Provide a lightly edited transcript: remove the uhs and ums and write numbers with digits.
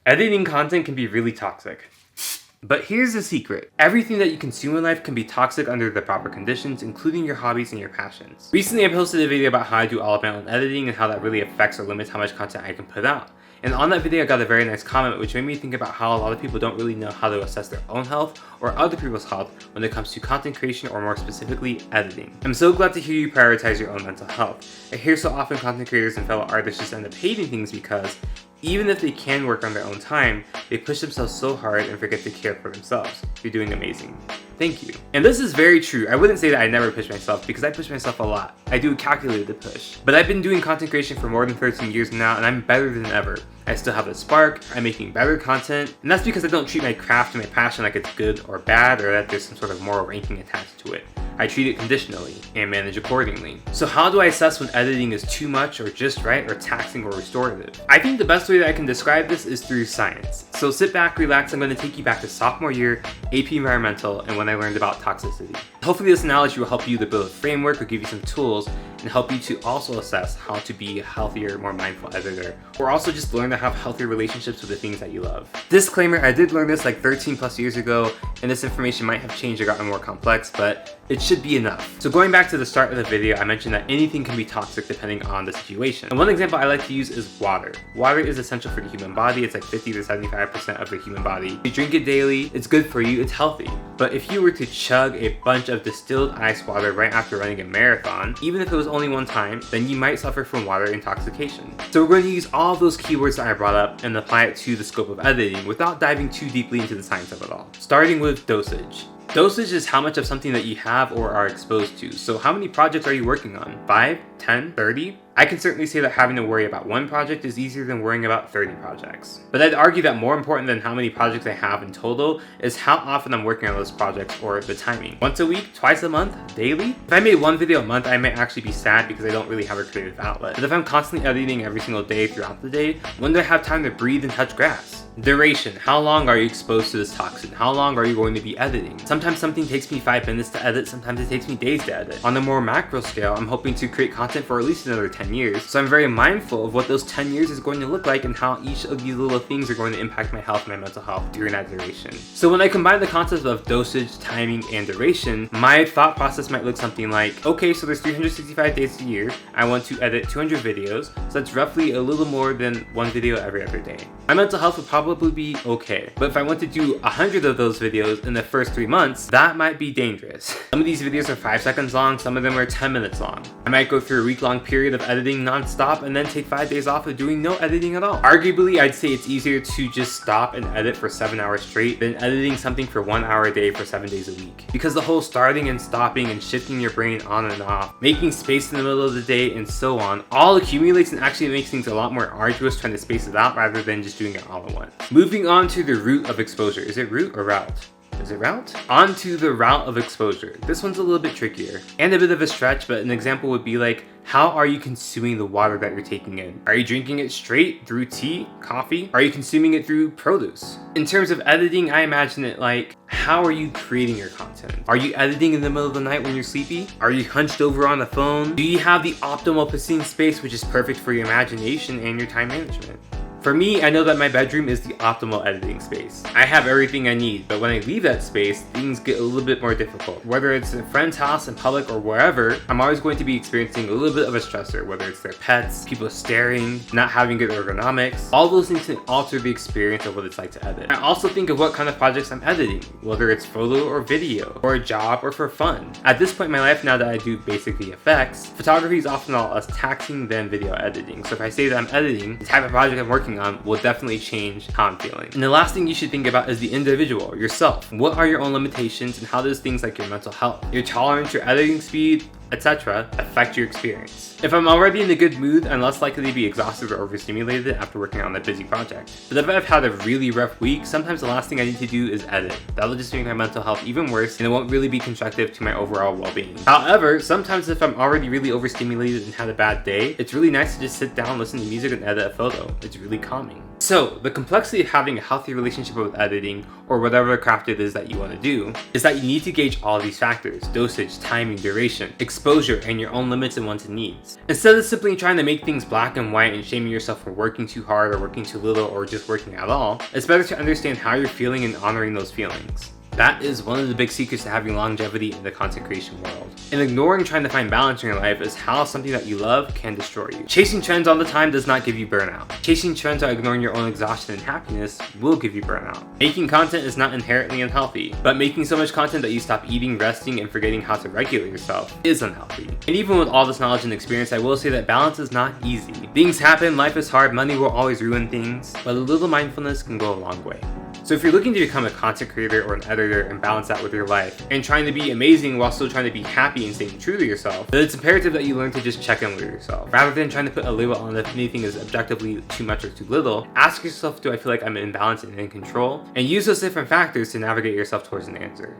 Editing content can be really toxic. But here's the secret. Everything that you consume in life can be toxic under the proper conditions, including your hobbies and your passions. Recently, I posted a video about how I do all of my own editing and how that really affects or limits how much content I can put out. And on that video, I got a very nice comment which made me think about how a lot of people don't really know how to assess their own health or other people's health when it comes to content creation, or more specifically, editing. I'm so glad to hear you prioritize your own mental health. I hear so often content creators and fellow artists just end up hating things because even if they can work on their own time, they push themselves so hard and forget to care for themselves. You're doing amazing. Thank you. And this is very true. I wouldn't say that I never push myself, because I push myself a lot. I do a calculated push. But I've been doing content creation for more than 13 years now, and I'm better than ever. I still have the spark, I'm making better content, and that's because I don't treat my craft and my passion like it's good or bad, or that there's some sort of moral ranking attached to it. I treat it conditionally and manage accordingly. So how do I assess when editing is too much or just right or taxing or restorative? I think the best way that I can describe this is through science. So sit back, relax, I'm going to take you back to sophomore year, AP Environmental, and when I learned about toxicity. Hopefully this analogy will help you to build a framework or give you some tools and help you to also assess how to be a healthier, more mindful editor, or also just learn to have healthier relationships with the things that you love. Disclaimer, I did learn this like 13 plus years ago, and this information might have changed or gotten more complex, but it should be enough. So going back to the start of the video, I mentioned that anything can be toxic depending on the situation. And one example I like to use is water. Water is essential for the human body. It's like 50 to 75% of the human body. If you drink it daily, it's good for you, it's healthy. But if you were to chug a bunch of distilled ice water right after running a marathon, even if it was only one time, then you might suffer from water intoxication. So we're going to use all of those keywords that I brought up and apply it to the scope of editing without diving too deeply into the science of it all. Starting with dosage. Dosage is how much of something that you have or are exposed to. So how many projects are you working on? 5, 10, 30? I can certainly say that having to worry about one project is easier than worrying about 30 projects. But I'd argue that more important than how many projects I have in total is how often I'm working on those projects, or the timing. Once a week, twice a month, daily? If I made one video a month, I might actually be sad because I don't really have a creative outlet. But if I'm constantly editing every single day throughout the day, when do I have time to breathe and touch grass? Duration. How long are you exposed to this toxin? How long are you going to be editing? Sometimes something takes me 5 minutes to edit, sometimes it takes me days to edit. On a more macro scale, I'm hoping to create content for at least another 10 years, so I'm very mindful of what those 10 years is going to look like and how each of these little things are going to impact my health and my mental health during that duration. So when I combine the concepts of dosage, timing, and duration, my thought process might look something like, okay, so there's 365 days a year, I want to edit 200 videos, so that's roughly a little more than one video every other day. My mental health would probably be okay, but if I want to do 100 of those videos in the first 3 months, that might be dangerous. Some of these videos are 5 seconds long, some of them are 10 minutes long. I might go through a week-long period of editing non-stop and then take 5 days off of doing no editing at all. Arguably, I'd say it's easier to just stop and edit for 7 hours straight than editing something for 1 hour a day for 7 days a week. Because the whole starting and stopping and shifting your brain on and off, making space in the middle of the day, and so on, all accumulates and actually makes things a lot more arduous trying to space it out rather than just doing it all at once. Moving on to the route of exposure. Is it route or route? Is it route? On to the route of exposure. This one's a little bit trickier and a bit of a stretch, but an example would be like, how are you consuming the water that you're taking in? Are you drinking it straight through tea, coffee? Are you consuming it through produce? In terms of editing, I imagine it like, how are you creating your content? Are you editing in the middle of the night when you're sleepy? Are you hunched over on the phone? Do you have the optimal pristine space, which is perfect for your imagination and your time management? For me, I know that my bedroom is the optimal editing space. I have everything I need, but when I leave that space, things get a little bit more difficult. Whether it's a friend's house, in public, or wherever, I'm always going to be experiencing a little bit of a stressor, whether it's their pets, people staring, not having good ergonomics. All those things can alter the experience of what it's like to edit. I also think of what kind of projects I'm editing, whether it's photo or video, or a job or for fun. At this point in my life, now that I do basic VFX, photography is often a lot less taxing than video editing. So if I say that I'm editing, the type of project I'm working on will definitely change how I'm feeling. And the last thing you should think about is the individual, yourself. What are your own limitations, and how does things like your mental health, your tolerance, your editing speed, etc. affect your experience? If I'm already in a good mood, I'm less likely to be exhausted or overstimulated after working on a busy project. But if I've had a really rough week, sometimes the last thing I need to do is edit. That'll just make my mental health even worse, and it won't really be constructive to my overall well-being. However, sometimes if I'm already really overstimulated and had a bad day, it's really nice to just sit down, listen to music, and edit a photo. It's really calming. So, the complexity of having a healthy relationship with editing, or whatever craft it is that you want to do, is that you need to gauge all these factors: dosage, timing, duration, exposure, and your own limits and wants and needs. Instead of simply trying to make things black and white and shaming yourself for working too hard or working too little or just working at all, it's better to understand how you're feeling and honoring those feelings. That is one of the big secrets to having longevity in the content creation world. And ignoring trying to find balance in your life is how something that you love can destroy you. Chasing trends all the time does not give you burnout. Chasing trends while ignoring your own exhaustion and happiness will give you burnout. Making content is not inherently unhealthy, but making so much content that you stop eating, resting, and forgetting how to regulate yourself is unhealthy. And even with all this knowledge and experience, I will say that balance is not easy. Things happen, life is hard, money will always ruin things, but a little mindfulness can go a long way. So if you're looking to become a content creator or an editor and balance that with your life, and trying to be amazing while still trying to be happy and staying true to yourself, then it's imperative that you learn to just check in with yourself. Rather than trying to put a label on if anything is objectively too much or too little, ask yourself, do I feel like I'm in balance and in control? And use those different factors to navigate yourself towards an answer.